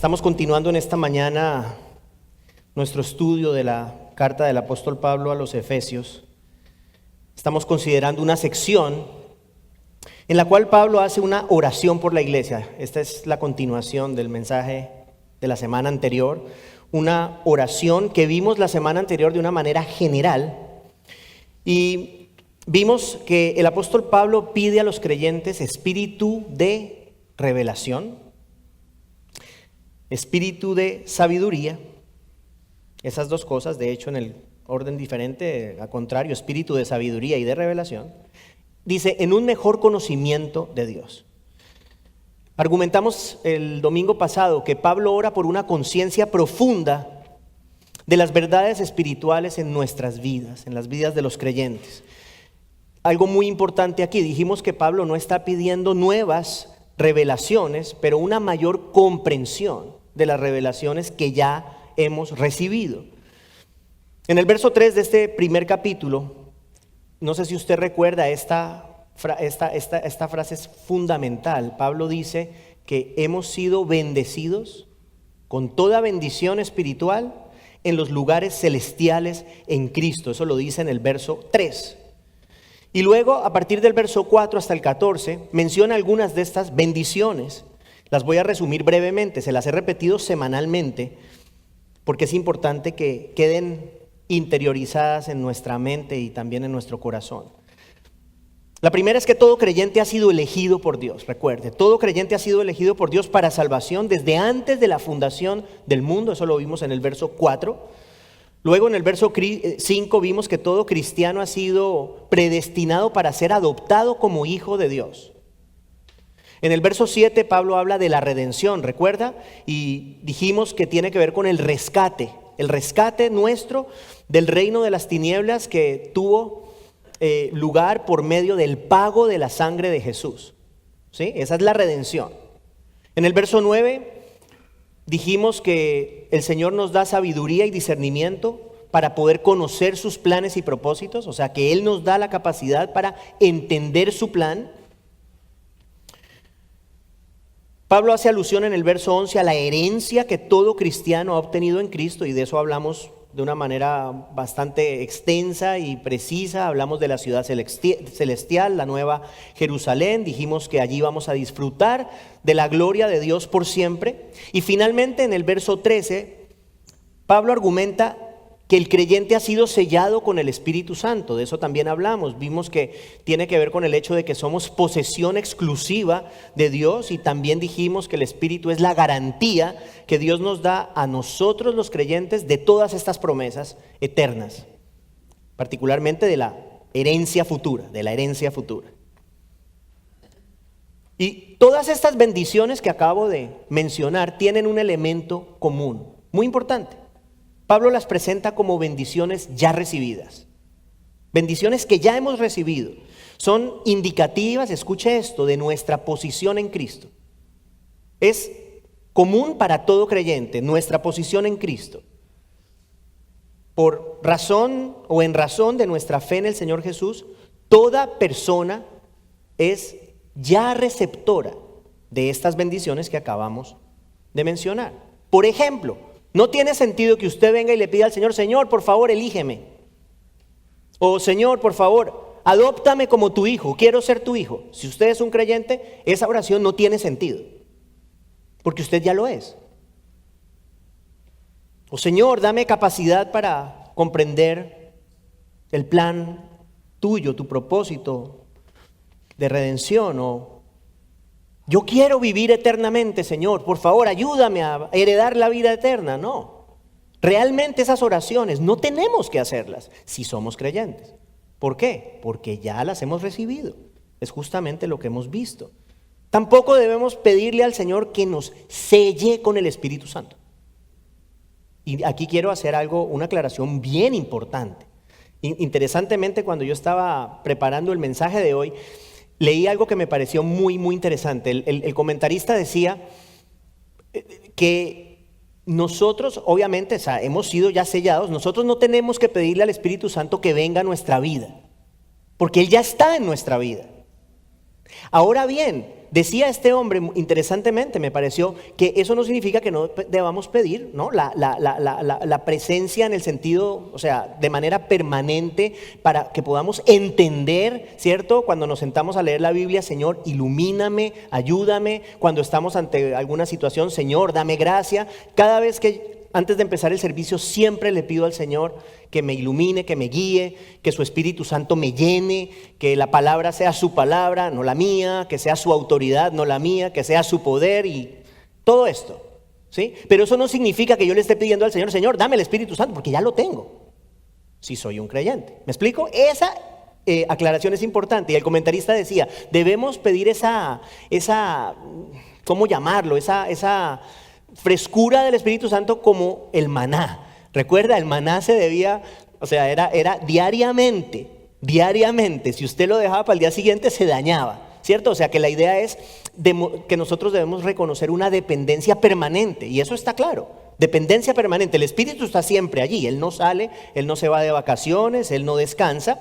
Estamos continuando en esta mañana nuestro estudio de la carta del apóstol Pablo a los Efesios. Estamos considerando una sección en la cual Pablo hace una oración por la iglesia. Esta es la continuación del mensaje de la semana anterior. Una oración que vimos la semana anterior de una manera general. Y vimos que el apóstol Pablo pide a los creyentes espíritu de revelación, espíritu de sabiduría, esas dos cosas, de hecho en el orden diferente, al contrario, espíritu de sabiduría y de revelación, dice, en un mejor conocimiento de Dios. Argumentamos el domingo pasado que Pablo ora por una conciencia profunda de las verdades espirituales en nuestras vidas, en las vidas de los creyentes. Algo muy importante aquí, dijimos que Pablo no está pidiendo nuevas revelaciones, pero una mayor comprensión de las revelaciones que ya hemos recibido. En el verso 3 de este primer capítulo, no sé si usted recuerda, esta frase es fundamental. Pablo dice que hemos sido bendecidos con toda bendición espiritual en los lugares celestiales en Cristo. Eso lo dice en el verso 3. Y luego, a partir del verso 4 hasta el 14, menciona algunas de estas bendiciones. Las voy a resumir brevemente, se las he repetido semanalmente, porque es importante que queden interiorizadas en nuestra mente y también en nuestro corazón. La primera es que todo creyente ha sido elegido por Dios, recuerde, todo creyente ha sido elegido por Dios para salvación desde antes de la fundación del mundo, eso lo vimos en el verso 4. Luego en el verso 5 vimos que todo cristiano ha sido predestinado para ser adoptado como hijo de Dios. En el verso 7 Pablo habla de la redención, ¿recuerda? Y dijimos que tiene que ver con el rescate nuestro del reino de las tinieblas que tuvo lugar por medio del pago de la sangre de Jesús. ¿Sí? Esa es la redención. En el verso 9 dijimos que el Señor nos da sabiduría y discernimiento para poder conocer sus planes y propósitos, o sea que Él nos da la capacidad para entender su plan. Pablo hace alusión en el verso 11 a la herencia que todo cristiano ha obtenido en Cristo, y de eso hablamos de una manera bastante extensa y precisa. Hablamos de la ciudad celestial, la nueva Jerusalén. Dijimos que allí vamos a disfrutar de la gloria de Dios por siempre. Y finalmente en el verso 13, Pablo argumenta que el creyente ha sido sellado con el Espíritu Santo. De eso también hablamos. Vimos que tiene que ver con el hecho de que somos posesión exclusiva de Dios, y también dijimos que el Espíritu es la garantía que Dios nos da a nosotros los creyentes de todas estas promesas eternas, particularmente de la herencia futura, Y todas estas bendiciones que acabo de mencionar tienen un elemento común, muy importante. Pablo las presenta como bendiciones ya recibidas, bendiciones que ya hemos recibido. Son indicativas, escuche esto, de nuestra posición en Cristo. Es común para todo creyente nuestra posición en Cristo. Por razón o en razón de nuestra fe en el Señor Jesús, toda persona es ya receptora de estas bendiciones que acabamos de mencionar. Por ejemplo, no tiene sentido que usted venga y le pida al Señor, Señor, por favor, elígeme. O Señor, por favor, adóptame como tu hijo, quiero ser tu hijo. Si usted es un creyente, esa oración no tiene sentido, porque usted ya lo es. O Señor, dame capacidad para comprender el plan tuyo, tu propósito de redención. O yo quiero vivir eternamente, Señor, por favor, ayúdame a heredar la vida eterna. No, realmente esas oraciones no tenemos que hacerlas si somos creyentes. ¿Por qué? Porque ya las hemos recibido. Es justamente lo que hemos visto. Tampoco debemos pedirle al Señor que nos selle con el Espíritu Santo. Y aquí quiero hacer una aclaración bien importante. Interesantemente, cuando yo estaba preparando el mensaje de hoy, leí algo que me pareció muy, muy interesante. El comentarista decía que nosotros, obviamente, hemos sido ya sellados. Nosotros no tenemos que pedirle al Espíritu Santo que venga a nuestra vida, porque Él ya está en nuestra vida. Ahora bien, decía este hombre, interesantemente me pareció, que eso no significa que no debamos pedir, ¿no? La presencia en el sentido, o sea, de manera permanente para que podamos entender, ¿cierto? Cuando nos sentamos a leer la Biblia, Señor, ilumíname, ayúdame. Cuando estamos ante alguna situación, Señor, dame gracia. Cada vez que antes de empezar el servicio siempre le pido al Señor que me ilumine, que me guíe, que su Espíritu Santo me llene, que la palabra sea su palabra, no la mía, que sea su autoridad, no la mía, que sea su poder y todo esto, ¿sí? Pero eso no significa que yo le esté pidiendo al Señor, Señor, dame el Espíritu Santo, porque ya lo tengo, si soy un creyente. ¿Me explico? Esa aclaración es importante. Y el comentarista decía, debemos pedir esa ¿cómo llamarlo? Esa frescura del Espíritu Santo como el maná. Recuerda, el maná se debía, o sea, era diariamente. Si usted lo dejaba para el día siguiente se dañaba, ¿cierto? O sea que la idea es que nosotros debemos reconocer una dependencia permanente, y eso está claro, dependencia permanente. El Espíritu está siempre allí, Él no sale, Él no se va de vacaciones, Él no descansa,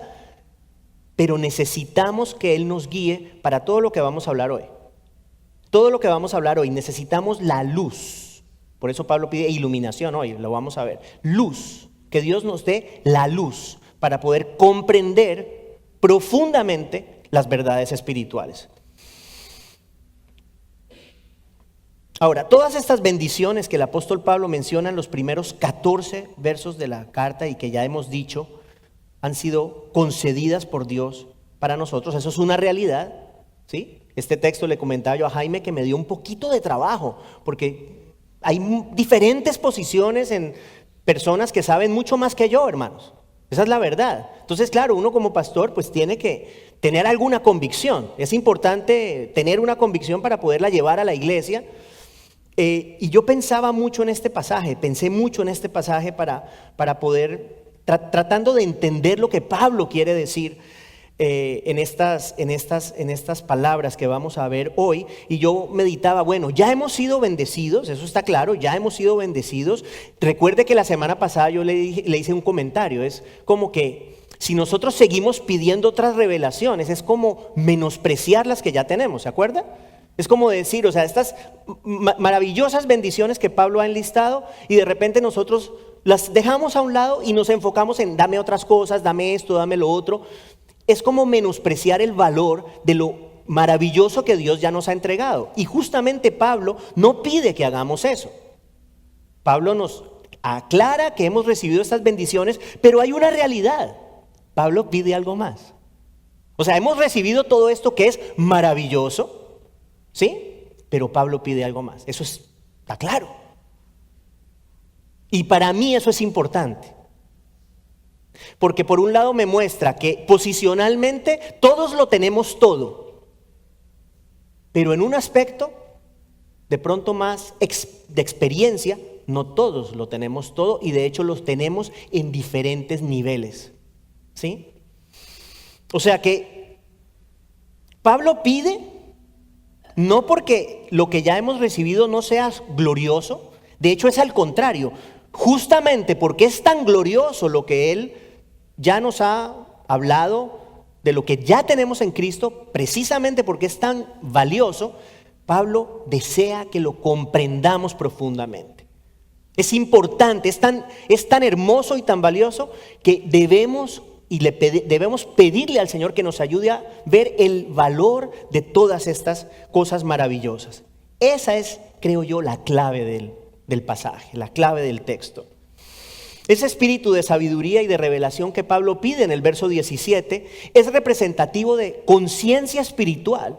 pero necesitamos que Él nos guíe para todo lo que vamos a hablar hoy. Todo lo que vamos a hablar hoy, necesitamos la luz. Por eso Pablo pide iluminación hoy, lo vamos a ver. Luz, que Dios nos dé la luz para poder comprender profundamente las verdades espirituales. Ahora, todas estas bendiciones que el apóstol Pablo menciona en los primeros 14 versos de la carta y que ya hemos dicho, han sido concedidas por Dios para nosotros. Eso es una realidad, ¿sí? Este texto le comentaba yo a Jaime que me dio un poquito de trabajo, porque hay diferentes posiciones en personas que saben mucho más que yo, hermanos. Esa es la verdad. Entonces, claro, uno como pastor pues tiene que tener alguna convicción. Es importante tener una convicción para poderla llevar a la iglesia. Y yo pensaba mucho en este pasaje, para poder, tratando de entender lo que Pablo quiere decir en estas palabras que vamos a ver hoy. Y yo meditaba, bueno, ya hemos sido bendecidos, eso está claro, ya hemos sido bendecidos. Recuerde que la semana pasada yo le hice un comentario, es como que si nosotros seguimos pidiendo otras revelaciones, es como menospreciar las que ya tenemos, ¿se acuerda? Es como decir, o sea, estas maravillosas bendiciones que Pablo ha enlistado y de repente nosotros las dejamos a un lado y nos enfocamos en dame otras cosas, dame esto, dame lo otro. Es como menospreciar el valor de lo maravilloso que Dios ya nos ha entregado. Y justamente Pablo no pide que hagamos eso. Pablo nos aclara que hemos recibido estas bendiciones, pero hay una realidad. Pablo pide algo más. O sea, hemos recibido todo esto que es maravilloso, ¿sí? Pero Pablo pide algo más. Eso está claro. Y para mí eso es importante. Porque por un lado me muestra que posicionalmente todos lo tenemos todo, pero en un aspecto de pronto más de experiencia, no todos lo tenemos todo y de hecho los tenemos en diferentes niveles, ¿sí? O sea que Pablo pide no porque lo que ya hemos recibido no sea glorioso, de hecho es al contrario, justamente porque es tan glorioso lo que él ya nos ha hablado de lo que ya tenemos en Cristo, precisamente porque es tan valioso, Pablo desea que lo comprendamos profundamente. Es importante, es tan hermoso y tan valioso que debemos pedirle al Señor que nos ayude a ver el valor de todas estas cosas maravillosas. Esa es, creo yo, la clave del pasaje, la clave del texto. Ese espíritu de sabiduría y de revelación que Pablo pide en el verso 17 es representativo de conciencia espiritual,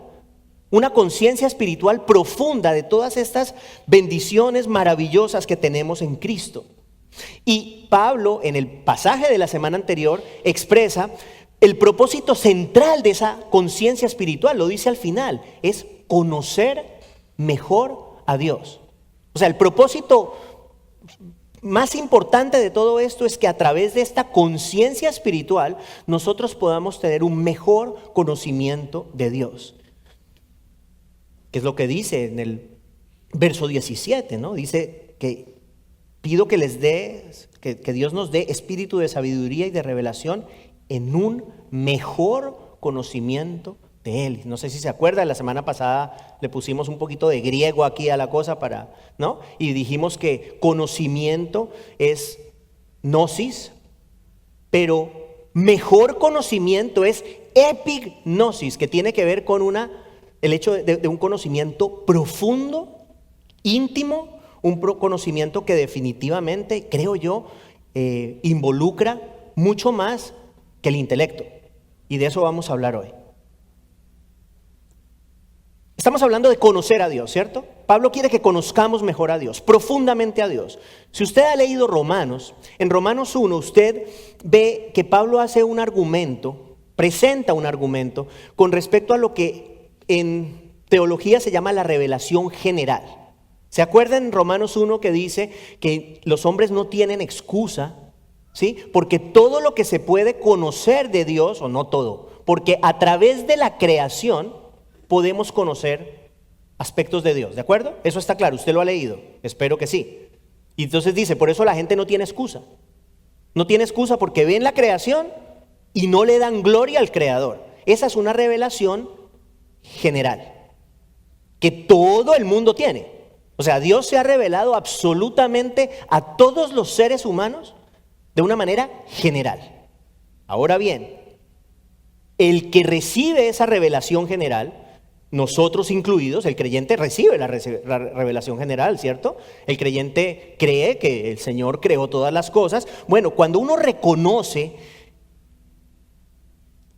una conciencia espiritual profunda de todas estas bendiciones maravillosas que tenemos en Cristo. Y Pablo en el pasaje de la semana anterior expresa el propósito central de esa conciencia espiritual, lo dice al final, es conocer mejor a Dios. O sea, el propósito más importante de todo esto es que a través de esta conciencia espiritual nosotros podamos tener un mejor conocimiento de Dios. Que es lo que dice en el verso 17, ¿no? Dice que pido que que Dios nos dé espíritu de sabiduría y de revelación en un mejor conocimiento de Él. No sé si se acuerda, la semana pasada le pusimos un poquito de griego aquí a la cosa ¿no? Y dijimos que conocimiento es gnosis, pero mejor conocimiento es epignosis, que tiene que ver con el hecho de un conocimiento profundo, íntimo, conocimiento que definitivamente, creo yo, involucra mucho más que el intelecto. Y de eso vamos a hablar hoy. Estamos hablando de conocer a Dios, ¿cierto? Pablo quiere que conozcamos mejor a Dios, profundamente a Dios. Si usted ha leído Romanos, en Romanos 1 usted ve que Pablo hace un argumento, presenta un argumento con respecto a lo que en teología se llama la revelación general. ¿Se acuerdan en Romanos 1 que dice que los hombres no tienen excusa? ¿Sí? Porque todo lo que se puede conocer de Dios, o no todo, porque a través de la creación podemos conocer aspectos de Dios, ¿de acuerdo? Eso está claro, usted lo ha leído, espero que sí. Y entonces dice, por eso la gente no tiene excusa. No tiene excusa porque ven la creación y no le dan gloria al Creador. Esa es una revelación general, que todo el mundo tiene. O sea, Dios se ha revelado absolutamente a todos los seres humanos de una manera general. Ahora bien, el que recibe esa revelación general, nosotros incluidos, el creyente recibe la revelación general, ¿cierto? El creyente cree que el Señor creó todas las cosas. Bueno, cuando uno reconoce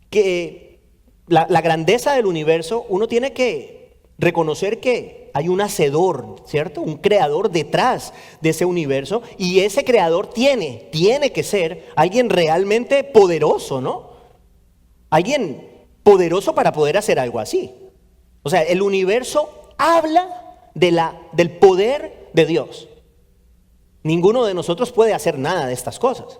que la grandeza del universo, uno tiene que reconocer que hay un hacedor, ¿cierto? Un creador detrás de ese universo, y ese creador tiene que ser alguien realmente poderoso, ¿no? Alguien poderoso para poder hacer algo así. O sea, el universo habla del poder de Dios. Ninguno de nosotros puede hacer nada de estas cosas.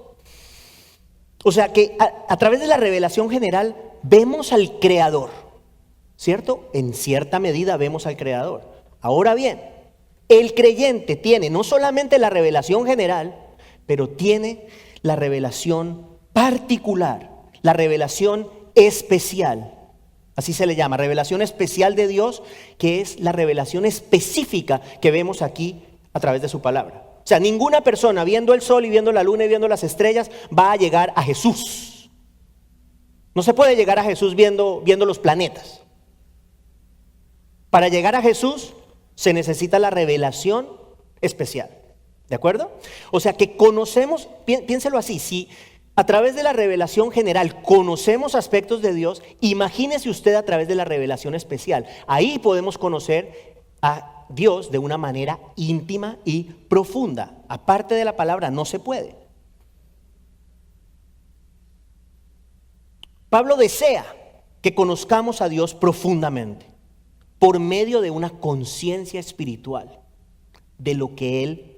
O sea que a través de la revelación general vemos al Creador, ¿cierto? En cierta medida vemos al Creador. Ahora bien, el creyente tiene no solamente la revelación general, pero tiene la revelación particular, la revelación especial. Así se le llama, revelación especial de Dios, que es la revelación específica que vemos aquí a través de su palabra. O sea, ninguna persona viendo el sol y viendo la luna y viendo las estrellas va a llegar a Jesús. No se puede llegar a Jesús viendo los planetas. Para llegar a Jesús se necesita la revelación especial. ¿De acuerdo? O sea que conocemos, piénselo así, si a través de la revelación general conocemos aspectos de Dios, imagínese usted a través de la revelación especial. Ahí podemos conocer a Dios de una manera íntima y profunda. Aparte de la palabra no se puede. Pablo desea que conozcamos a Dios profundamente por medio de una conciencia espiritual de lo que Él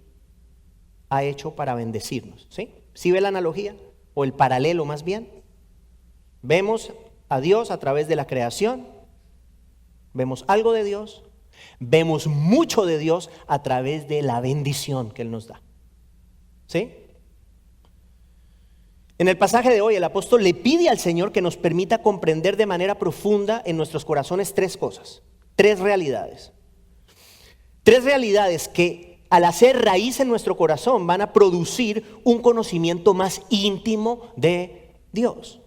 ha hecho para bendecirnos. ¿Sí? ¿Sí ve la analogía? O el paralelo más bien. Vemos a Dios a través de la creación, vemos algo de Dios, vemos mucho de Dios a través de la bendición que Él nos da. ¿Sí? En el pasaje de hoy el apóstol le pide al Señor que nos permita comprender de manera profunda en nuestros corazones tres cosas, tres realidades. Tres realidades que al hacer raíz en nuestro corazón van a producir un conocimiento más íntimo de Dios.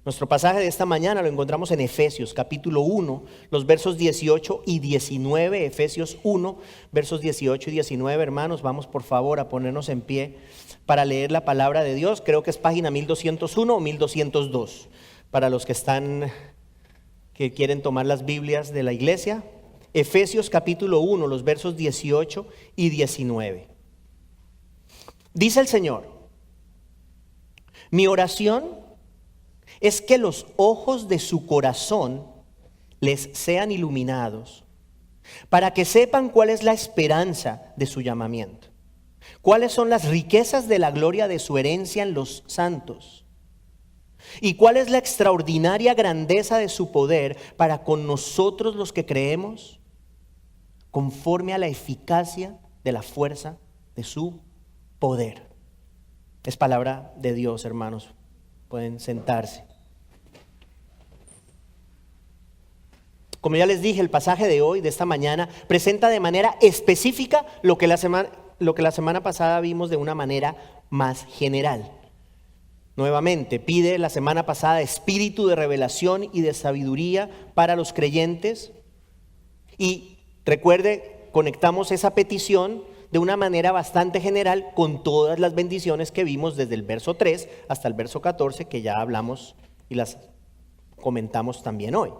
Nuestro pasaje de esta mañana lo encontramos en Efesios capítulo 1, los versos 18 y 19. Efesios 1, versos 18 y 19, hermanos, vamos por favor a ponernos en pie para leer la palabra de Dios. Creo que es página 1201 o 1202 para los que quieren tomar las Biblias de la iglesia. Efesios capítulo 1, los versos 18 y 19. Dice el Señor: mi oración es que los ojos de su corazón les sean iluminados, para que sepan cuál es la esperanza de su llamamiento, cuáles son las riquezas de la gloria de su herencia en los santos, y cuál es la extraordinaria grandeza de su poder para con nosotros los que creemos, conforme a la eficacia de la fuerza de su poder. Es palabra de Dios, hermanos. Pueden sentarse. Como ya les dije, el pasaje de hoy, de esta mañana, presenta de manera específica lo que la semana pasada vimos de una manera más general. Nuevamente, pide la semana pasada espíritu de revelación y de sabiduría para los creyentes. Y recuerde, conectamos esa petición de una manera bastante general con todas las bendiciones que vimos desde el verso 3 hasta el verso 14, que ya hablamos y las comentamos también hoy.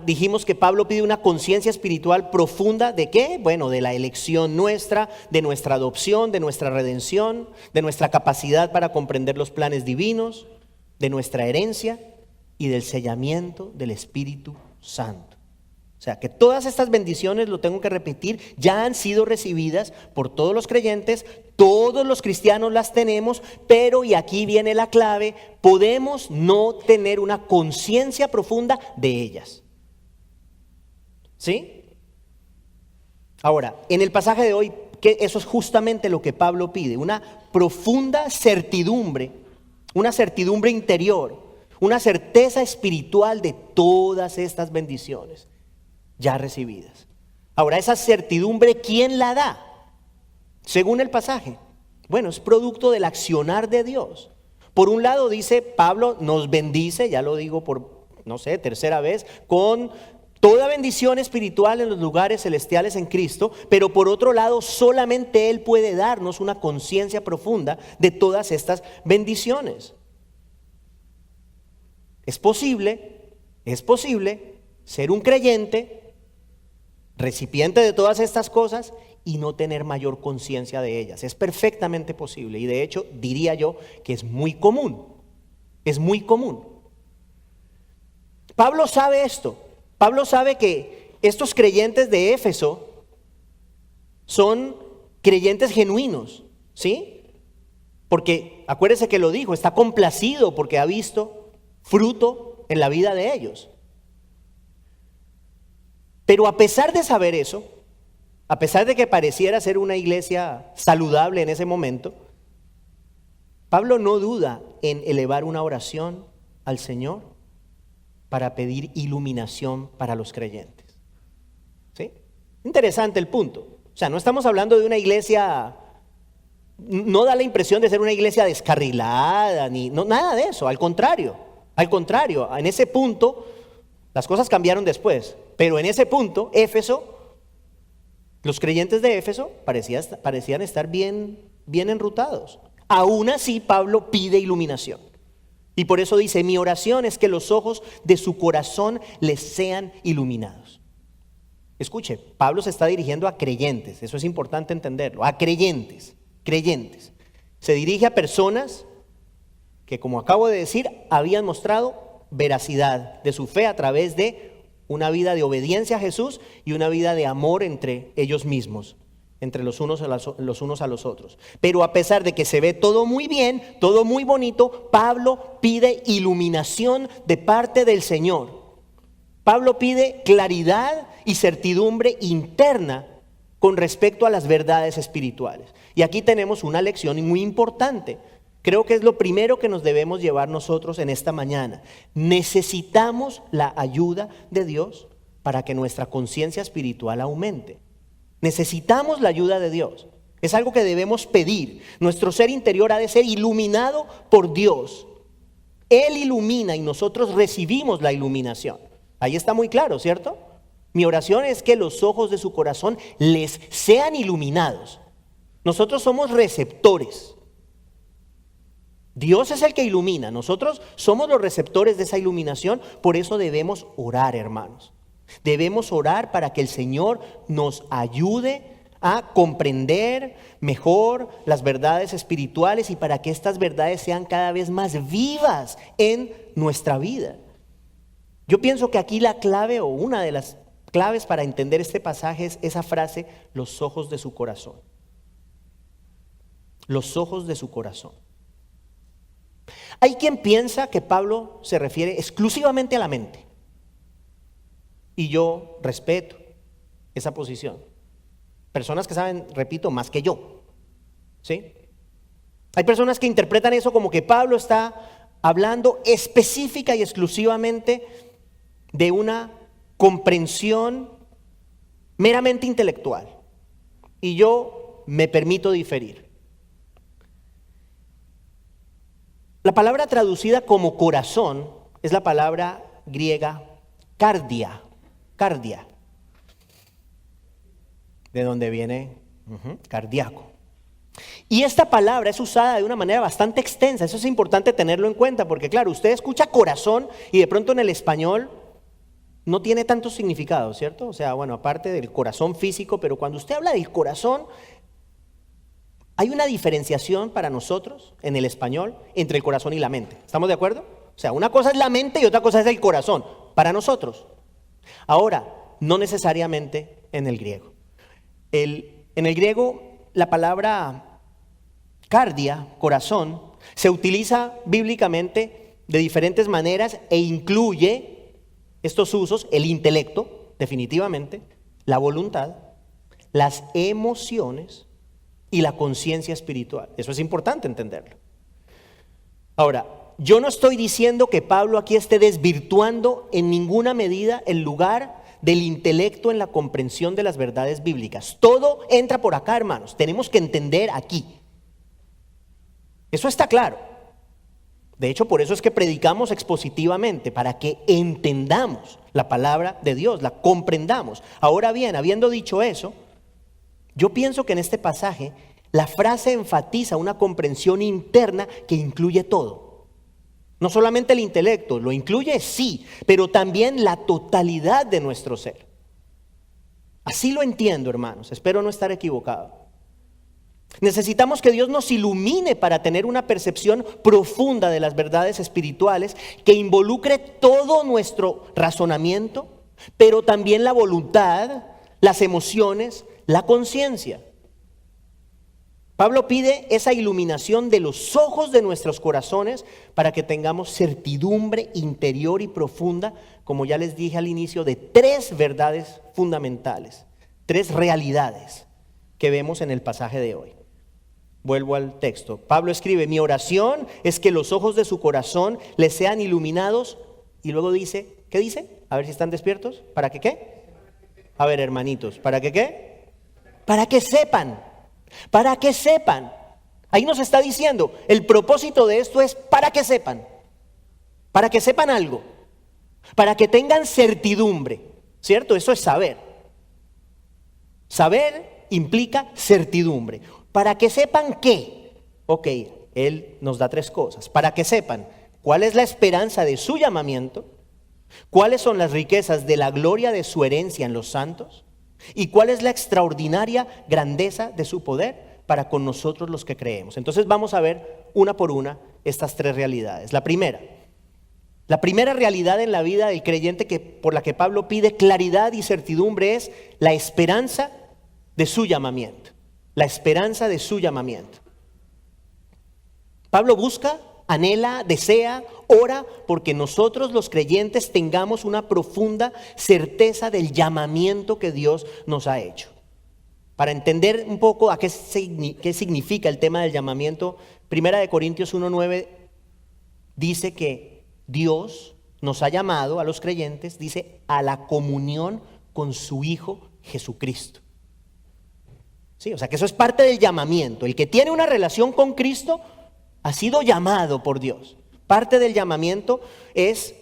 Dijimos que Pablo pide una conciencia espiritual profunda ¿de qué? Bueno, de la elección nuestra, de nuestra adopción, de nuestra redención, de nuestra capacidad para comprender los planes divinos, de nuestra herencia y del sellamiento del Espíritu Santo. O sea, que todas estas bendiciones, lo tengo que repetir, ya han sido recibidas por todos los creyentes, todos los cristianos las tenemos, pero, y aquí viene la clave, podemos no tener una conciencia profunda de ellas. ¿Sí? Ahora, en el pasaje de hoy, que eso es justamente lo que Pablo pide, una profunda certidumbre, una certidumbre interior, una certeza espiritual de todas estas bendiciones ya recibidas. Ahora, esa certidumbre, ¿quién la da? Según el pasaje, bueno, es producto del accionar de Dios. Por un lado dice Pablo, nos bendice, ya lo digo por, no sé, tercera vez, con toda bendición espiritual en los lugares celestiales en Cristo, pero por otro lado, solamente Él puede darnos una conciencia profunda de todas estas bendiciones. Es posible ser un creyente, recipiente de todas estas cosas y no tener mayor conciencia de ellas. Es perfectamente posible y de hecho diría yo que es muy común. Es muy común. Pablo sabe esto. Pablo sabe que estos creyentes de Éfeso son creyentes genuinos, ¿sí? Porque acuérdese que lo dijo, está complacido porque ha visto fruto en la vida de ellos. Pero a pesar de saber eso, a pesar de que pareciera ser una iglesia saludable en ese momento, Pablo no duda en elevar una oración al Señor para pedir iluminación para los creyentes. ¿Sí? Interesante el punto. O sea, no estamos hablando de una iglesia, no da la impresión de ser una iglesia descarrilada, ni no, nada de eso, al contrario, en ese punto, las cosas cambiaron después. Pero en ese punto, Éfeso, los creyentes de Éfeso parecían estar bien enrutados. Aún así, Pablo pide iluminación. Y por eso dice, mi oración es que los ojos de su corazón les sean iluminados. Escuche, Pablo se está dirigiendo a creyentes, eso es importante entenderlo, a creyentes. Se dirige a personas que, como acabo de decir, habían mostrado veracidad de su fe a través de una vida de obediencia a Jesús y una vida de amor entre ellos mismos, entre los unos a los otros. Pero a pesar de que se ve todo muy bien, todo muy bonito, Pablo pide iluminación de parte del Señor. Pablo pide claridad y certidumbre interna con respecto a las verdades espirituales. Y aquí tenemos una lección muy importante. Creo que es lo primero que nos debemos llevar nosotros en esta mañana. Necesitamos la ayuda de Dios para que nuestra conciencia espiritual aumente. Necesitamos la ayuda de Dios. Es algo que debemos pedir. Nuestro ser interior ha de ser iluminado por Dios. Él ilumina y nosotros recibimos la iluminación. Ahí está muy claro, ¿cierto? Mi oración es que los ojos de su corazón les sean iluminados. Nosotros somos receptores. Dios es el que ilumina, nosotros somos los receptores de esa iluminación, por eso debemos orar, hermanos. Debemos orar para que el Señor nos ayude a comprender mejor las verdades espirituales y para que estas verdades sean cada vez más vivas en nuestra vida. Yo pienso que aquí la clave o una de las claves para entender este pasaje es esa frase, los ojos de su corazón. Los ojos de su corazón. Hay quien piensa que Pablo se refiere exclusivamente a la mente. Y yo respeto esa posición. Personas que saben, repito, más que yo. ¿Sí? Hay personas que interpretan eso como que Pablo está hablando específica y exclusivamente de una comprensión meramente intelectual. Y yo me permito diferir. La palabra traducida como corazón es la palabra griega cardia, cardia, de donde viene cardíaco. Y esta palabra es usada de una manera bastante extensa. Eso es importante tenerlo en cuenta porque claro, usted escucha corazón y de pronto en el español no tiene tanto significado, ¿cierto? O sea, bueno, aparte del corazón físico, pero cuando usted habla del corazón, hay una diferenciación para nosotros en el español entre el corazón y la mente. ¿Estamos de acuerdo? O sea, una cosa es la mente y otra cosa es el corazón, para nosotros. Ahora, no necesariamente en el griego. En el griego, la palabra cardia, corazón, se utiliza bíblicamente de diferentes maneras e incluye estos usos, el intelecto, definitivamente, la voluntad, las emociones y la conciencia espiritual. Eso es importante entenderlo. Ahora, yo no estoy diciendo que Pablo aquí esté desvirtuando en ninguna medida el lugar del intelecto en la comprensión de las verdades bíblicas. Todo entra por acá, hermanos. Tenemos que entender aquí. Eso está claro. De hecho, por eso es que predicamos expositivamente, para que entendamos la palabra de Dios, la comprendamos. Ahora bien, habiendo dicho eso, yo pienso que en este pasaje la frase enfatiza una comprensión interna que incluye todo. No solamente el intelecto, lo incluye sí, pero también la totalidad de nuestro ser. Así lo entiendo, hermanos, espero no estar equivocado. Necesitamos que Dios nos ilumine para tener una percepción profunda de las verdades espirituales que involucre todo nuestro razonamiento, pero también la voluntad, las emociones, la conciencia. Pablo pide esa iluminación de los ojos de nuestros corazones para que tengamos certidumbre interior y profunda, como ya les dije al inicio, de tres verdades fundamentales, tres realidades que vemos en el pasaje de hoy. Vuelvo al texto. Pablo escribe: mi oración es que los ojos de su corazón les sean iluminados. Y luego dice, ¿qué dice? A ver si están despiertos. ¿Para que qué? A ver, hermanitos, ¿para que qué? Para que sepan. Para que sepan. Ahí nos está diciendo, el propósito de esto es para que sepan. Para que sepan algo. Para que tengan certidumbre. ¿Cierto? Eso es saber. Saber implica certidumbre. Para que sepan qué. Ok, él nos da tres cosas. Para que sepan cuál es la esperanza de su llamamiento, cuáles son las riquezas de la gloria de su herencia en los santos, y cuál es la extraordinaria grandeza de su poder para con nosotros los que creemos. Entonces vamos a ver una por una estas tres realidades. La primera realidad en la vida del creyente por la que Pablo pide claridad y certidumbre es la esperanza de su llamamiento. La esperanza de su llamamiento. Pablo busca, anhela, desea, ora porque nosotros los creyentes tengamos una profunda certeza del llamamiento que Dios nos ha hecho. Para entender un poco qué significa el tema del llamamiento, 1 Corintios 1:9 dice que Dios nos ha llamado a los creyentes, dice, a la comunión con su Hijo Jesucristo. Sí, o sea que eso es parte del llamamiento. El que tiene una relación con Cristo ha sido llamado por Dios. Parte del llamamiento es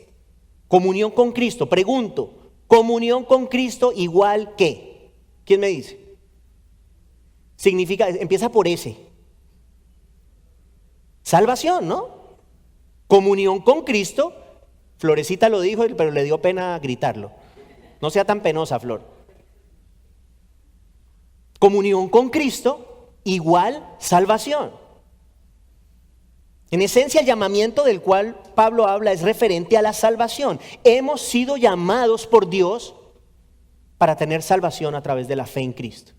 comunión con Cristo. Pregunto, ¿comunión con Cristo igual qué? ¿Quién me dice? Significa, empieza por ese. Salvación, ¿no? Comunión con Cristo. Florecita lo dijo, pero le dio pena gritarlo. No sea tan penosa, Flor. Comunión con Cristo igual salvación. En esencia, el llamamiento del cual Pablo habla es referente a la salvación. Hemos sido llamados por Dios para tener salvación a través de la fe en Cristo.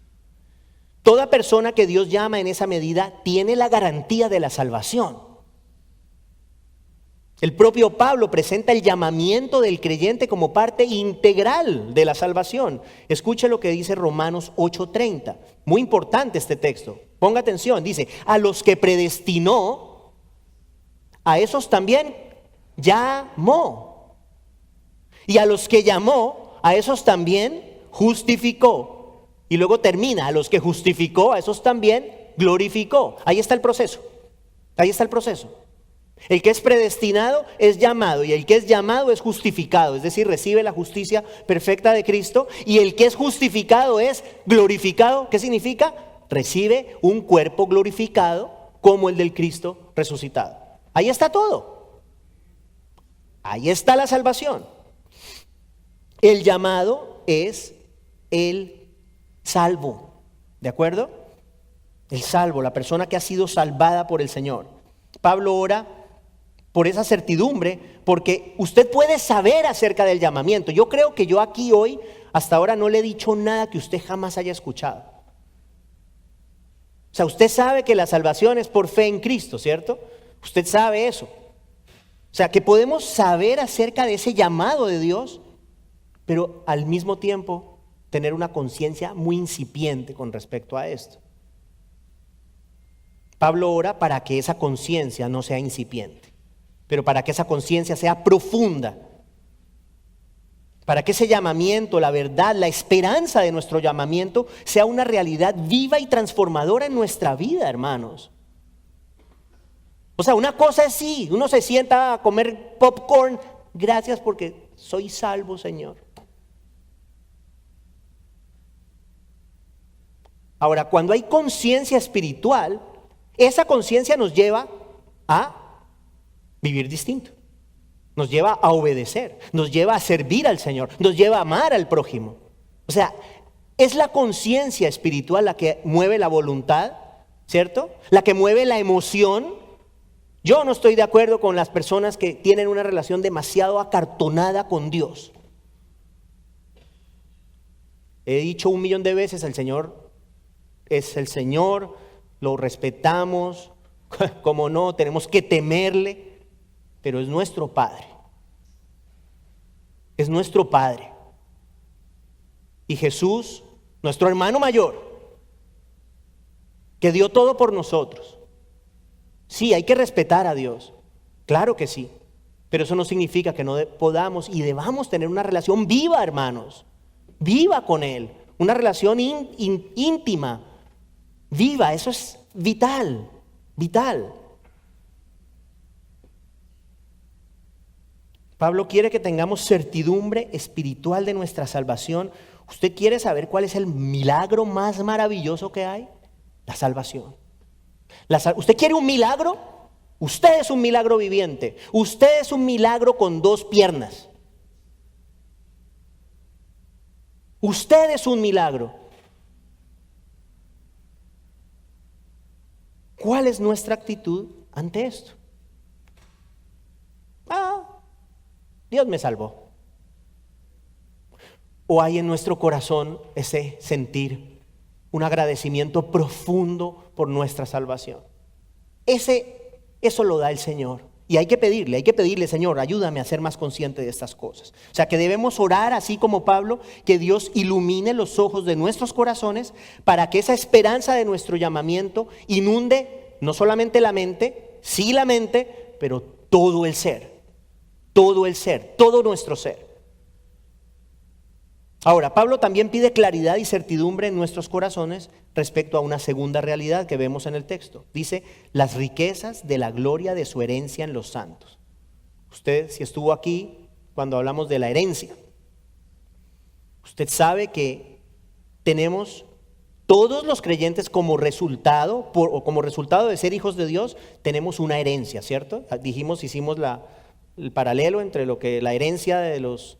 Toda persona que Dios llama en esa medida tiene la garantía de la salvación. El propio Pablo presenta el llamamiento del creyente como parte integral de la salvación. Escuche lo que dice Romanos 8:30. Muy importante este texto. Ponga atención. Dice, a los que predestinó, a esos también llamó. Y a los que llamó, a esos también justificó. Y luego termina, a los que justificó, a esos también glorificó. Ahí está el proceso. Ahí está el proceso. El que es predestinado es llamado, y el que es llamado es justificado, es decir, recibe la justicia perfecta de Cristo, y el que es justificado es glorificado. ¿Qué significa? Recibe un cuerpo glorificado como el del Cristo resucitado. Ahí está todo. Ahí está la salvación. El llamado es el salvo, ¿de acuerdo? El salvo, la persona que ha sido salvada por el Señor. Pablo ora por esa certidumbre, porque usted puede saber acerca del llamamiento. Yo creo que yo aquí hoy, hasta ahora, no le he dicho nada que usted jamás haya escuchado. O sea, usted sabe que la salvación es por fe en Cristo, ¿cierto? Usted sabe eso. O sea, que podemos saber acerca de ese llamado de Dios, pero al mismo tiempo tener una conciencia muy incipiente con respecto a esto. Pablo ora para que esa conciencia no sea incipiente, pero para que esa conciencia sea profunda, para que ese llamamiento, la verdad, la esperanza de nuestro llamamiento sea una realidad viva y transformadora en nuestra vida, hermanos. O sea, una cosa es sí, uno se sienta a comer popcorn, gracias porque soy salvo, Señor. Ahora, cuando hay conciencia espiritual, esa conciencia nos lleva a vivir distinto, nos lleva a obedecer, nos lleva a servir al Señor, nos lleva a amar al prójimo. O sea, es la conciencia espiritual la que mueve la voluntad, ¿cierto? La que mueve la emoción. Yo no estoy de acuerdo con las personas que tienen una relación demasiado acartonada con Dios. He dicho 1,000,000 de veces, el Señor es el Señor, lo respetamos, como no, tenemos que temerle, pero es nuestro Padre. Es nuestro Padre. Y Jesús, nuestro hermano mayor, que dio todo por nosotros. Sí, hay que respetar a Dios, claro que sí, pero eso no significa que no podamos y debamos tener una relación viva, hermanos, viva con Él, una relación íntima, viva, eso es vital, vital. Pablo quiere que tengamos certidumbre espiritual de nuestra salvación. ¿Usted quiere saber cuál es el milagro más maravilloso que hay? La salvación. ¿Usted quiere un milagro? Usted es un milagro viviente. Usted es un milagro con 2 piernas. Usted es un milagro. ¿Cuál es nuestra actitud ante esto? Dios me salvó. ¿O hay en nuestro corazón ese sentir, un agradecimiento profundo por nuestra salvación? Eso lo da el Señor. Y hay que pedirle, Señor, ayúdame a ser más consciente de estas cosas. O sea, que debemos orar así como Pablo, que Dios ilumine los ojos de nuestros corazones para que esa esperanza de nuestro llamamiento inunde no solamente la mente, sí la mente, pero todo el ser, todo nuestro ser. Ahora, Pablo también pide claridad y certidumbre en nuestros corazones respecto a una segunda realidad que vemos en el texto. Dice, las riquezas de la gloria de su herencia en los santos. Usted, si estuvo aquí cuando hablamos de la herencia, usted sabe que tenemos todos los creyentes como resultado, como resultado de ser hijos de Dios, tenemos una herencia, ¿cierto? Hicimos el paralelo entre lo que la herencia de los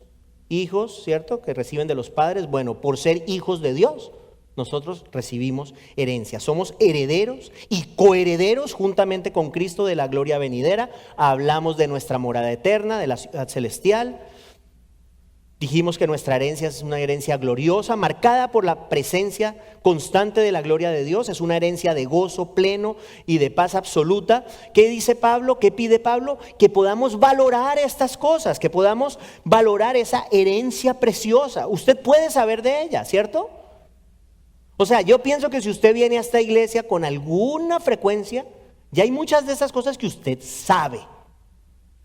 hijos, ¿cierto?, que reciben de los padres. Bueno, por ser hijos de Dios, nosotros recibimos herencia. Somos herederos y coherederos juntamente con Cristo de la gloria venidera. Hablamos de nuestra morada eterna, de la ciudad celestial. Dijimos que nuestra herencia es una herencia gloriosa, marcada por la presencia constante de la gloria de Dios. Es una herencia de gozo pleno y de paz absoluta. ¿Qué dice Pablo? ¿Qué pide Pablo? Que podamos valorar estas cosas, que podamos valorar esa herencia preciosa. Usted puede saber de ella, ¿cierto? O sea, yo pienso que si usted viene a esta iglesia con alguna frecuencia, ya hay muchas de esas cosas que usted sabe.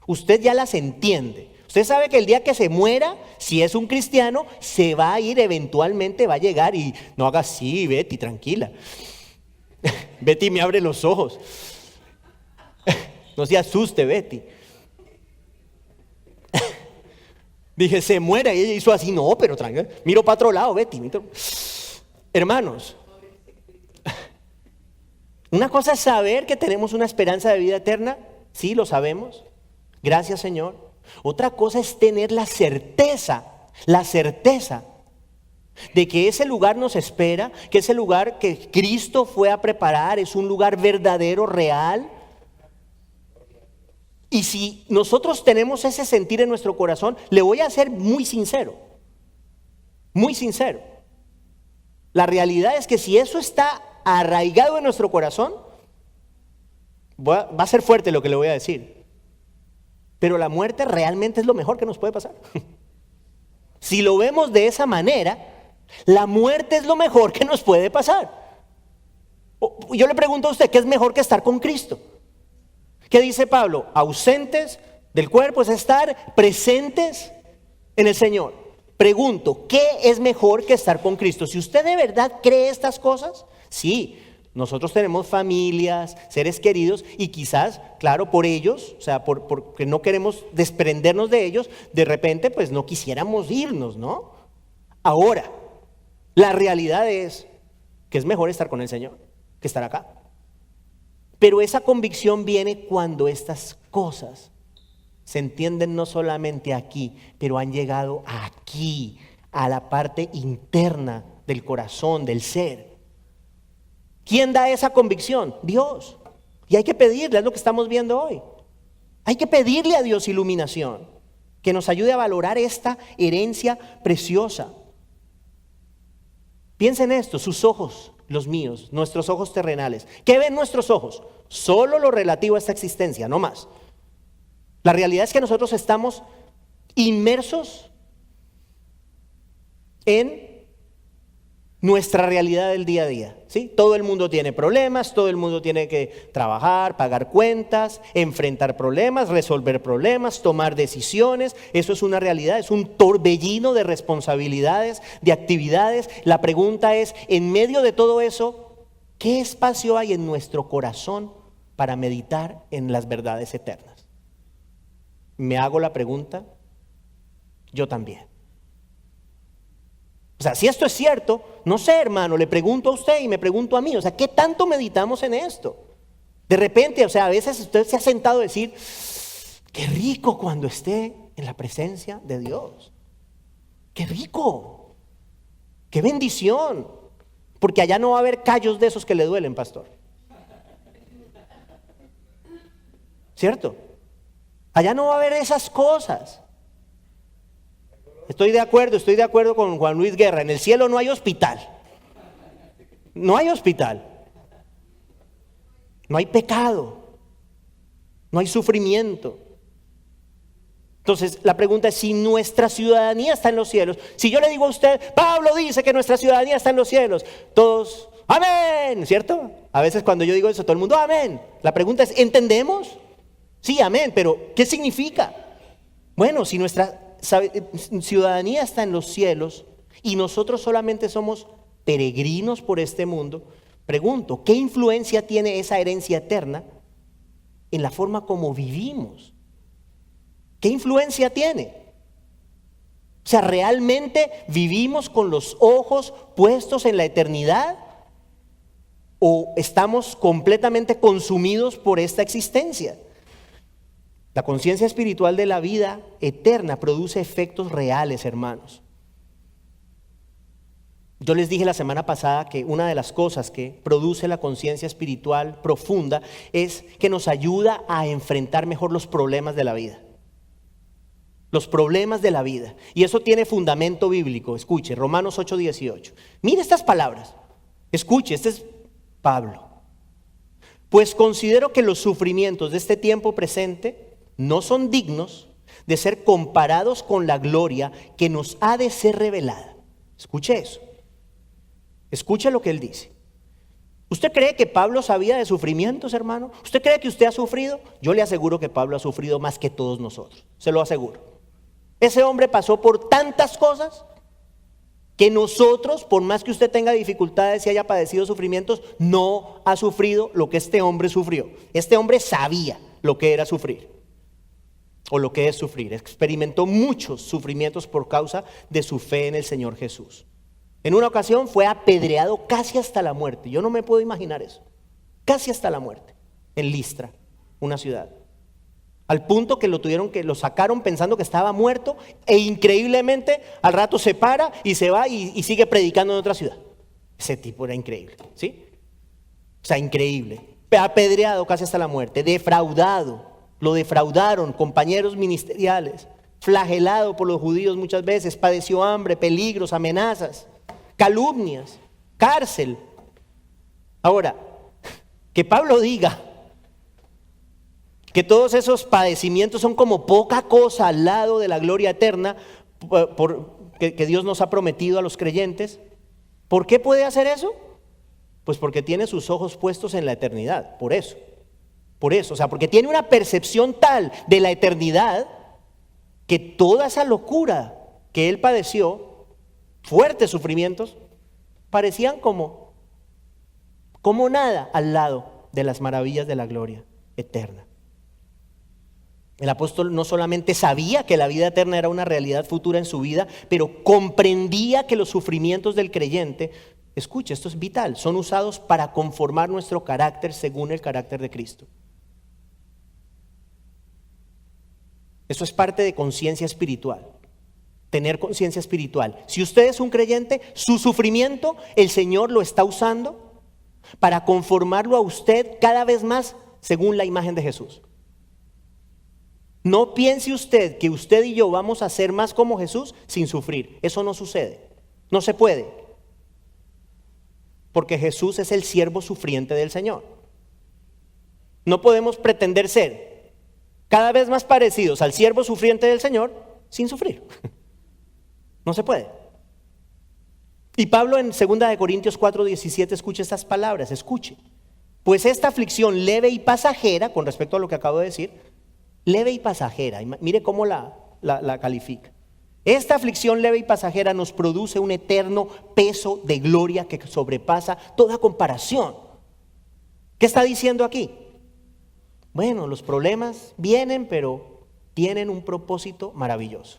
Usted ya las entiende. O Usted sabe que el día que se muera, si es un cristiano, se va a ir eventualmente, va a llegar y no haga así, Betty, tranquila. Betty me abre los ojos. No se asuste, Betty. Dije, se muere, y ella hizo así, no, pero tranquila. Miro para otro lado, Betty. Hermanos, una cosa es saber que tenemos una esperanza de vida eterna, sí, lo sabemos, gracias Señor. Otra cosa es tener la certeza de que ese lugar nos espera, que ese lugar que Cristo fue a preparar es un lugar verdadero, real. Y si nosotros tenemos ese sentir en nuestro corazón, le voy a ser muy sincero, muy sincero. La realidad es que si eso está arraigado en nuestro corazón, va a ser fuerte lo que le voy a decir, pero la muerte realmente es lo mejor que nos puede pasar. Si lo vemos de esa manera, la muerte es lo mejor que nos puede pasar. Yo le pregunto a usted, ¿qué es mejor que estar con Cristo? ¿Qué dice Pablo? Ausentes del cuerpo es estar presentes en el Señor. Pregunto, ¿qué es mejor que estar con Cristo? Si usted de verdad cree estas cosas, sí, nosotros tenemos familias, seres queridos y quizás, claro, por ellos, o sea, porque no queremos desprendernos de ellos, de repente pues no quisiéramos irnos, ¿no? Ahora, la realidad es que es mejor estar con el Señor que estar acá. Pero esa convicción viene cuando estas cosas se entienden no solamente aquí, pero han llegado aquí, a la parte interna del corazón, del ser. ¿Quién da esa convicción? Dios. Y hay que pedirle, es lo que estamos viendo hoy. Hay que pedirle a Dios iluminación, que nos ayude a valorar esta herencia preciosa. Piensen en esto, sus ojos, los míos, nuestros ojos terrenales. ¿Qué ven nuestros ojos? Solo lo relativo a esta existencia, no más. La realidad es que nosotros estamos inmersos en nuestra realidad del día a día, ¿sí? Todo el mundo tiene problemas, todo el mundo tiene que trabajar, pagar cuentas, enfrentar problemas, resolver problemas, tomar decisiones. Eso es una realidad, es un torbellino de responsabilidades, de actividades. La pregunta es, en medio de todo eso, ¿qué espacio hay en nuestro corazón para meditar en las verdades eternas? Me hago la pregunta, yo también. O sea, si esto es cierto, no sé, hermano, le pregunto a usted y me pregunto a mí, o sea, ¿qué tanto meditamos en esto? De repente, o sea, a veces usted se ha sentado a decir, qué rico cuando esté en la presencia de Dios. Qué rico, qué bendición, porque allá no va a haber callos de esos que le duelen, pastor. ¿Cierto? Allá no va a haber esas cosas. Estoy de acuerdo con Juan Luis Guerra. En el cielo no hay hospital. No hay hospital. No hay pecado. No hay sufrimiento. Entonces, la pregunta es si nuestra ciudadanía está en los cielos. Si yo le digo a usted, Pablo dice que nuestra ciudadanía está en los cielos, todos, amén, ¿cierto? A veces cuando yo digo eso, todo el mundo, amén. La pregunta es, ¿entendemos? Sí, amén, pero ¿qué significa? Bueno, si nuestra ciudadanía está en los cielos y nosotros solamente somos peregrinos por este mundo, pregunto, ¿qué influencia tiene esa herencia eterna en la forma como vivimos? ¿Qué influencia tiene? O sea, ¿realmente vivimos con los ojos puestos en la eternidad? ¿O estamos completamente consumidos por esta existencia? La conciencia espiritual de la vida eterna produce efectos reales, hermanos. Yo les dije la semana pasada que una de las cosas que produce la conciencia espiritual profunda es que nos ayuda a enfrentar mejor los problemas de la vida. Los problemas de la vida. Y eso tiene fundamento bíblico. Escuche, Romanos 8:18. Mire estas palabras. Escuche, este es Pablo. Pues considero que los sufrimientos de este tiempo presente no son dignos de ser comparados con la gloria que nos ha de ser revelada. Escuche eso. Escuche lo que él dice. ¿Usted cree que Pablo sabía de sufrimientos, hermano? ¿Usted cree que usted ha sufrido? Yo le aseguro que Pablo ha sufrido más que todos nosotros. Se lo aseguro. Ese hombre pasó por tantas cosas que nosotros, por más que usted tenga dificultades y haya padecido sufrimientos, no ha sufrido lo que este hombre sufrió. Este hombre sabía lo que era sufrir, o lo que es sufrir. Experimentó muchos sufrimientos por causa de su fe en el Señor Jesús. En una ocasión fue apedreado casi hasta la muerte. Yo no me puedo imaginar eso. Casi hasta la muerte, en Listra, una ciudad. Al punto que lo sacaron pensando que estaba muerto, e increíblemente al rato se para y se va y sigue predicando en otra ciudad. Ese tipo era increíble, ¿sí? O sea, increíble. Apedreado casi hasta la muerte, defraudado, lo defraudaron compañeros ministeriales, flagelado por los judíos muchas veces, padeció hambre, peligros, amenazas, calumnias, cárcel. Ahora, que Pablo diga que todos esos padecimientos son como poca cosa al lado de la gloria eterna que Dios nos ha prometido a los creyentes. ¿Por qué puede hacer eso? Pues porque tiene sus ojos puestos en la eternidad, por eso, o sea, porque tiene una percepción tal de la eternidad que toda esa locura que él padeció, fuertes sufrimientos, parecían como nada al lado de las maravillas de la gloria eterna. El apóstol no solamente sabía que la vida eterna era una realidad futura en su vida, pero comprendía que los sufrimientos del creyente, escuche, esto es vital, son usados para conformar nuestro carácter según el carácter de Cristo. Eso es parte de conciencia espiritual, tener conciencia espiritual. Si usted es un creyente, su sufrimiento el Señor lo está usando para conformarlo a usted cada vez más según la imagen de Jesús. No piense usted que usted y yo vamos a ser más como Jesús sin sufrir. Eso no sucede, no se puede. Porque Jesús es el siervo sufriente del Señor. No podemos pretender ser cada vez más parecidos al siervo sufriente del Señor sin sufrir. No se puede. Y Pablo en 2 Corintios 4:17 escuche estas palabras, escuche. Pues esta aflicción leve y pasajera, con respecto a lo que acabo de decir, leve y pasajera, mire cómo la califica. Esta aflicción leve y pasajera nos produce un eterno peso de gloria que sobrepasa toda comparación. ¿Qué está diciendo aquí? Bueno, los problemas vienen, pero tienen un propósito maravilloso.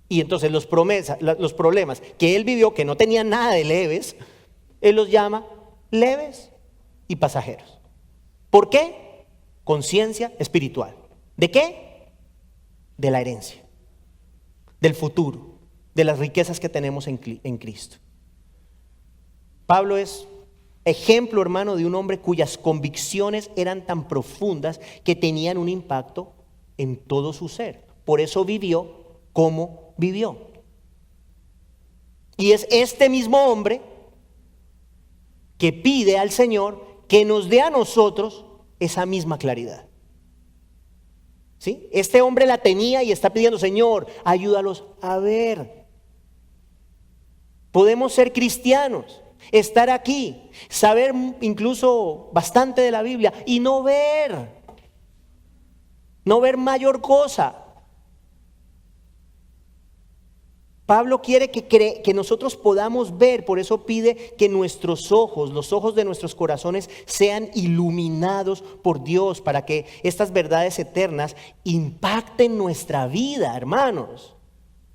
Y entonces los problemas que él vivió, que no tenían nada de leves, él los llama leves y pasajeros. ¿Por qué? Conciencia espiritual. ¿De qué? De la herencia, del futuro, de las riquezas que tenemos en Cristo. Pablo es ejemplo, hermano, de un hombre cuyas convicciones eran tan profundas que tenían un impacto en todo su ser. Por eso vivió como vivió. Y es este mismo hombre que pide al Señor que nos dé a nosotros esa misma claridad. ¿Sí? Este hombre la tenía y está pidiendo, Señor, ayúdalos a ver. Podemos ser cristianos, estar aquí, saber incluso bastante de la Biblia y no ver mayor cosa. Pablo quiere que nosotros podamos ver, por eso pide que nuestros ojos, los ojos de nuestros corazones sean iluminados por Dios para que estas verdades eternas impacten nuestra vida, hermanos,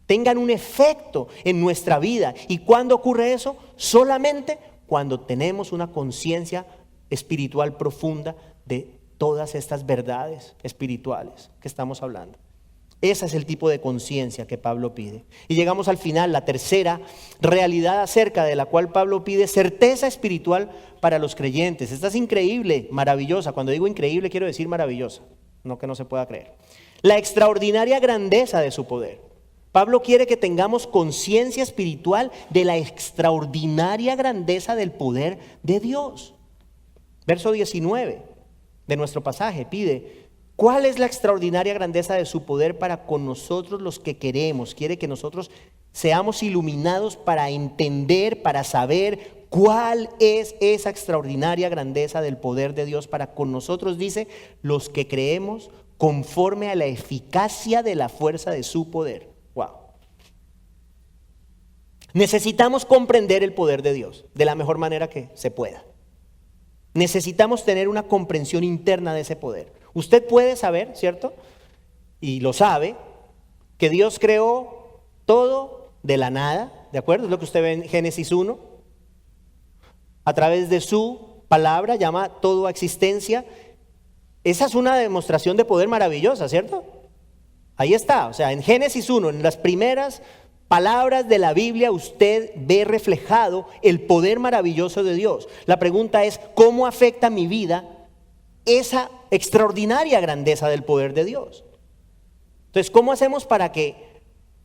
tengan un efecto en nuestra vida. ¿Y cuándo ocurre eso? Solamente cuando tenemos una conciencia espiritual profunda de todas estas verdades espirituales que estamos hablando. Ese es el tipo de conciencia que Pablo pide. Y llegamos al final, la tercera realidad acerca de la cual Pablo pide certeza espiritual para los creyentes. Esta es increíble, maravillosa. Cuando digo increíble quiero decir maravillosa, no que no se pueda creer. La extraordinaria grandeza de su poder. Pablo quiere que tengamos conciencia espiritual de la extraordinaria grandeza del poder de Dios. Verso 19 de nuestro pasaje pide: ¿cuál es la extraordinaria grandeza de su poder para con nosotros los que queremos? Quiere que nosotros seamos iluminados para entender, para saber cuál es esa extraordinaria grandeza del poder de Dios para con nosotros, dice, los que creemos conforme a la eficacia de la fuerza de su poder. Wow. Necesitamos comprender el poder de Dios de la mejor manera que se pueda. Necesitamos tener una comprensión interna de ese poder. Usted puede saber, ¿cierto? Y lo sabe, que Dios creó todo de la nada, ¿de acuerdo? Es lo que usted ve en Génesis 1. A través de su palabra llama todo a existencia. Esa es una demostración de poder maravillosa, ¿cierto? Ahí está, o sea, en Génesis 1, en las primeras palabras de la Biblia, usted ve reflejado el poder maravilloso de Dios. La pregunta es, ¿cómo afecta mi vida esa extraordinaria grandeza del poder de Dios? Entonces, ¿cómo hacemos para que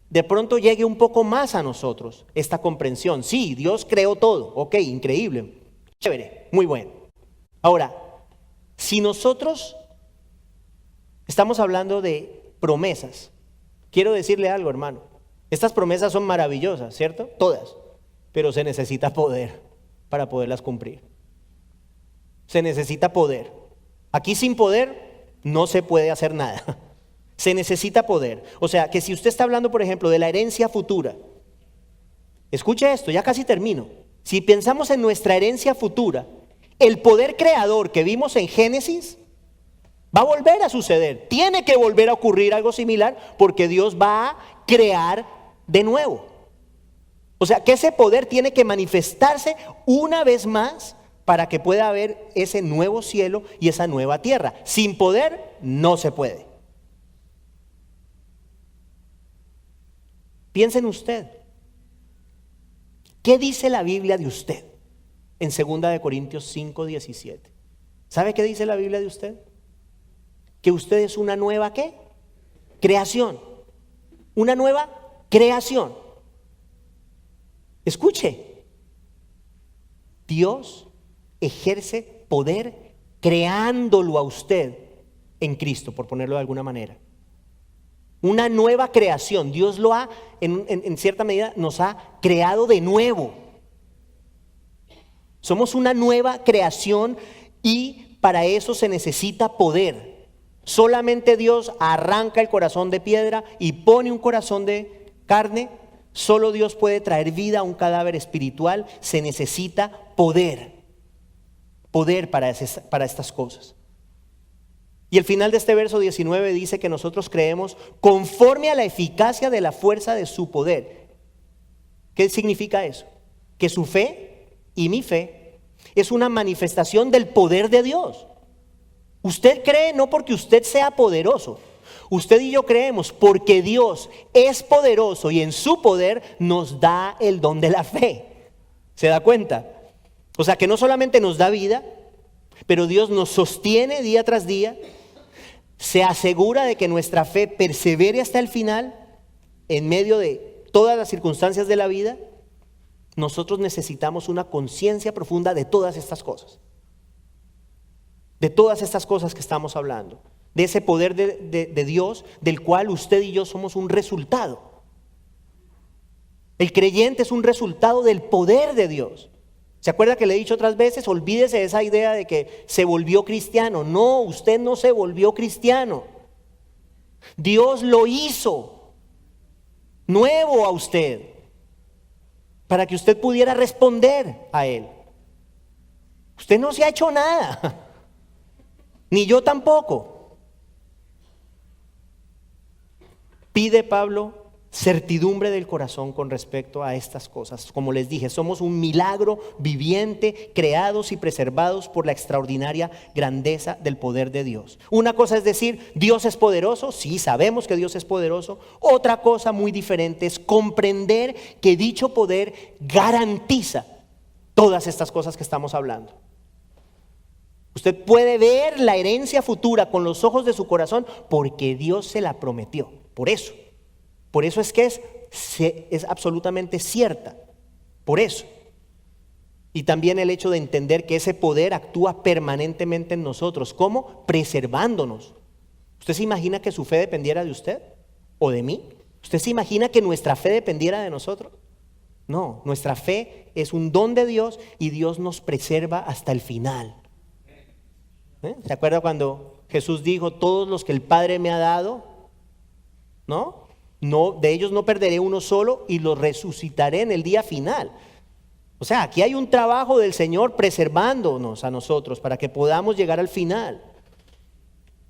de pronto llegue un poco más a nosotros esta comprensión? Sí, Dios creó todo, ok, increíble, chévere, muy bueno. Ahora, si nosotros estamos hablando de promesas, quiero decirle algo, hermano. Estas promesas son maravillosas, ¿cierto? Todas. Pero se necesita poder para poderlas cumplir. Se necesita poder. Aquí sin poder no se puede hacer nada. Se necesita poder. O sea, que si usted está hablando, por ejemplo, de la herencia futura, escuche esto, ya casi termino. Si pensamos en nuestra herencia futura, el poder creador que vimos en Génesis va a volver a suceder. Tiene que volver a ocurrir algo similar porque Dios va a crear de nuevo. O sea, que ese poder tiene que manifestarse una vez más para que pueda haber ese nuevo cielo y esa nueva tierra. Sin poder no se puede. Piense en usted. ¿Qué dice la Biblia de usted? En 2 Corintios 5:17. ¿Sabe qué dice la Biblia de usted? Que usted es una nueva ¿qué? Creación. Una nueva creación. Escuche. Dios ejerce poder creándolo a usted en Cristo, por ponerlo de alguna manera. Una nueva creación. Dios lo ha, en cierta medida, nos ha creado de nuevo. Somos una nueva creación y para eso se necesita poder. Solamente Dios arranca el corazón de piedra y pone un corazón de carne. Solo Dios puede traer vida a un cadáver espiritual. Se necesita poder. Poder para estas cosas. Y el final de este verso 19 dice que nosotros creemos conforme a la eficacia de la fuerza de su poder. ¿Qué significa eso? Que su fe y mi fe es una manifestación del poder de Dios. Usted cree no porque usted sea poderoso. Usted y yo creemos porque Dios es poderoso y en su poder nos da el don de la fe. ¿Se da cuenta? O sea que no solamente nos da vida, pero Dios nos sostiene día tras día. Se asegura de que nuestra fe persevere hasta el final en medio de todas las circunstancias de la vida. Nosotros necesitamos una conciencia profunda de todas estas cosas. De todas estas cosas que estamos hablando. De ese poder de Dios del cual usted y yo somos un resultado. El creyente es un resultado del poder de Dios. ¿Se acuerda que le he dicho otras veces? Olvídese de esa idea de que se volvió cristiano. No, usted no se volvió cristiano. Dios lo hizo nuevo a usted para que usted pudiera responder a Él. Usted no se ha hecho nada, ni yo tampoco. Pide Pablo certidumbre del corazón con respecto a estas cosas. Como les dije, somos un milagro viviente, creados y preservados por la extraordinaria grandeza del poder de Dios. Una cosa es decir, Dios es poderoso, sí, sabemos que Dios es poderoso. Otra cosa muy diferente es comprender que dicho poder garantiza todas estas cosas que estamos hablando. Usted puede ver la herencia futura con los ojos de su corazón porque Dios se la prometió. Por eso es que es absolutamente cierta. Por eso. Y también el hecho de entender que ese poder actúa permanentemente en nosotros. ¿Cómo? Preservándonos. ¿Usted se imagina que su fe dependiera de usted o de mí? ¿Usted se imagina que nuestra fe dependiera de nosotros? No, nuestra fe es un don de Dios y Dios nos preserva hasta el final. ¿Se acuerda cuando Jesús dijo, todos los que el Padre me ha dado, ¿no? No, de ellos no perderé uno solo y los resucitaré en el día final. O sea, aquí hay un trabajo del Señor preservándonos a nosotros para que podamos llegar al final.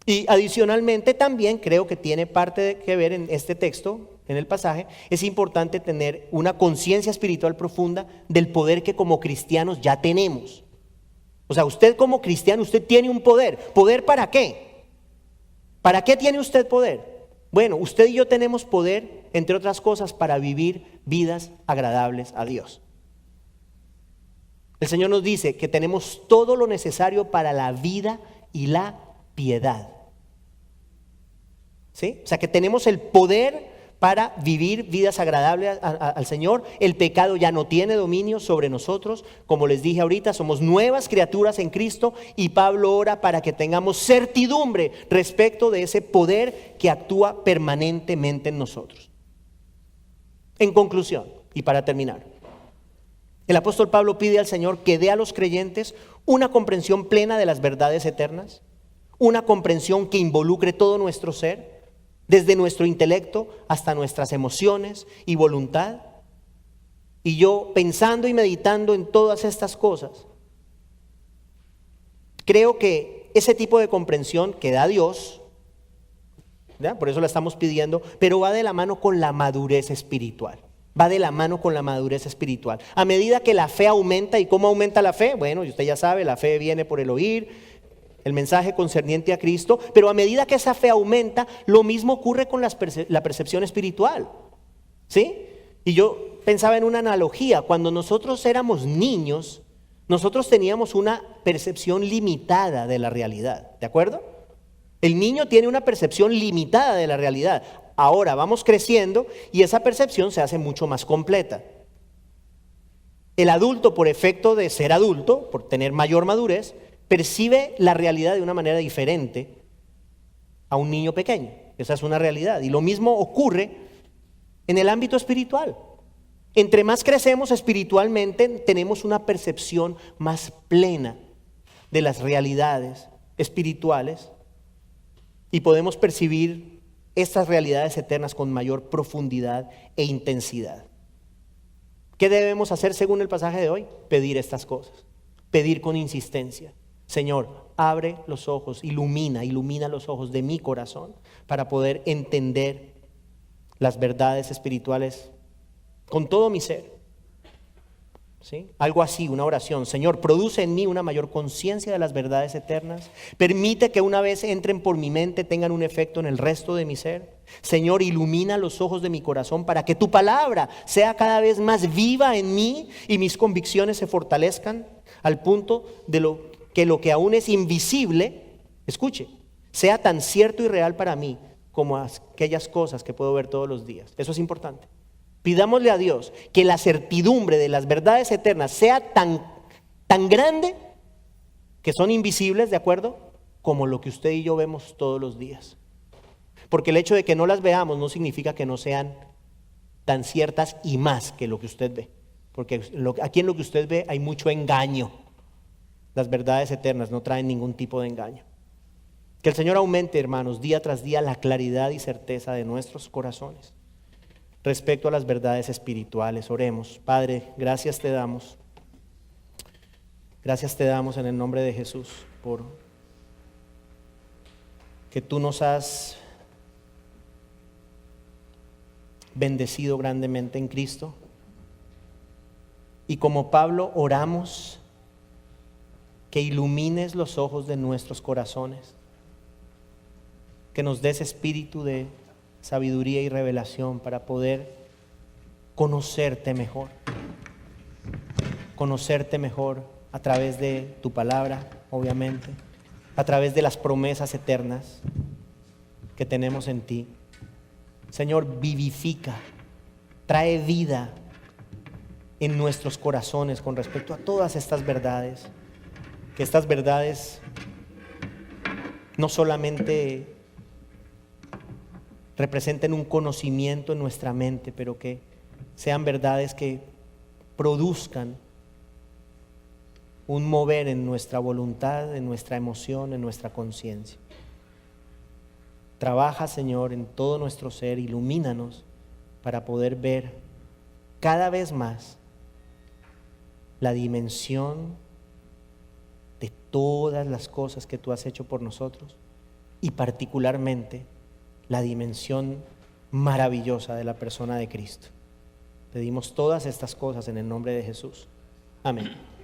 Y adicionalmente también creo que tiene parte que ver en este texto, en el pasaje, es importante tener una conciencia espiritual profunda del poder que como cristianos ya tenemos. O sea, usted como cristiano, usted tiene un poder. ¿Poder para qué? ¿Para qué tiene usted poder? Bueno, usted y yo tenemos poder, entre otras cosas, para vivir vidas agradables a Dios. El Señor nos dice que tenemos todo lo necesario para la vida y la piedad. ¿Sí? O sea que tenemos el poder para vivir vidas agradables al Señor. El pecado ya no tiene dominio sobre nosotros. Como les dije ahorita, somos nuevas criaturas en Cristo y Pablo ora para que tengamos certidumbre respecto de ese poder que actúa permanentemente en nosotros. En conclusión, y para terminar, el apóstol Pablo pide al Señor que dé a los creyentes una comprensión plena de las verdades eternas, una comprensión que involucre todo nuestro ser, desde nuestro intelecto hasta nuestras emociones y voluntad. Y yo, pensando y meditando en todas estas cosas, creo que ese tipo de comprensión que da Dios, ¿verdad? Por eso la estamos pidiendo, pero va de la mano con la madurez espiritual. Va de la mano con la madurez espiritual. A medida que la fe aumenta, ¿y cómo aumenta la fe? Bueno, usted ya sabe, la fe viene por el oír, el mensaje concerniente a Cristo, pero a medida que esa fe aumenta, lo mismo ocurre con la percepción espiritual. ¿Sí? Y yo pensaba en una analogía. Cuando nosotros éramos niños, nosotros teníamos una percepción limitada de la realidad. ¿De acuerdo? El niño tiene una percepción limitada de la realidad. Ahora vamos creciendo y esa percepción se hace mucho más completa. El adulto, por efecto de ser adulto, por tener mayor madurez, percibe la realidad de una manera diferente a un niño pequeño. Esa es una realidad. Y lo mismo ocurre en el ámbito espiritual. Entre más crecemos espiritualmente, tenemos una percepción más plena de las realidades espirituales y podemos percibir estas realidades eternas con mayor profundidad e intensidad. ¿Qué debemos hacer según el pasaje de hoy? Pedir estas cosas. Pedir con insistencia. Señor, abre los ojos, ilumina los ojos de mi corazón para poder entender las verdades espirituales con todo mi ser. ¿Sí? Algo así, una oración. Señor, produce en mí una mayor conciencia de las verdades eternas. Permite que una vez entren por mi mente tengan un efecto en el resto de mi ser. Señor, ilumina los ojos de mi corazón para que tu palabra sea cada vez más viva en mí y mis convicciones se fortalezcan al punto de lo que aún es invisible, escuche, sea tan cierto y real para mí como aquellas cosas que puedo ver todos los días. Eso es importante. Pidámosle a Dios que la certidumbre de las verdades eternas sea tan grande que son invisibles, ¿de acuerdo? Como lo que usted y yo vemos todos los días. Porque el hecho de que no las veamos no significa que no sean tan ciertas y más que lo que usted ve. Porque aquí en lo que usted ve hay mucho engaño. Las verdades eternas no traen ningún tipo de engaño. Que el Señor aumente, hermanos, día tras día la claridad y certeza de nuestros corazones respecto a las verdades espirituales. Oremos. Padre, gracias te damos. Gracias te damos en el nombre de Jesús por que tú nos has bendecido grandemente en Cristo. Y como Pablo oramos que ilumines los ojos de nuestros corazones, que nos des espíritu de sabiduría y revelación para poder conocerte mejor a través de tu palabra, obviamente, a través de las promesas eternas que tenemos en ti. Señor, vivifica, trae vida en nuestros corazones con respecto a todas estas verdades, que estas verdades no solamente representen un conocimiento en nuestra mente, pero que sean verdades que produzcan un mover en nuestra voluntad, en nuestra emoción, en nuestra conciencia. Trabaja, Señor, en todo nuestro ser, ilumínanos para poder ver cada vez más la dimensión de todas las cosas que tú has hecho por nosotros y particularmente la dimensión maravillosa de la persona de Cristo. Pedimos todas estas cosas en el nombre de Jesús. Amén.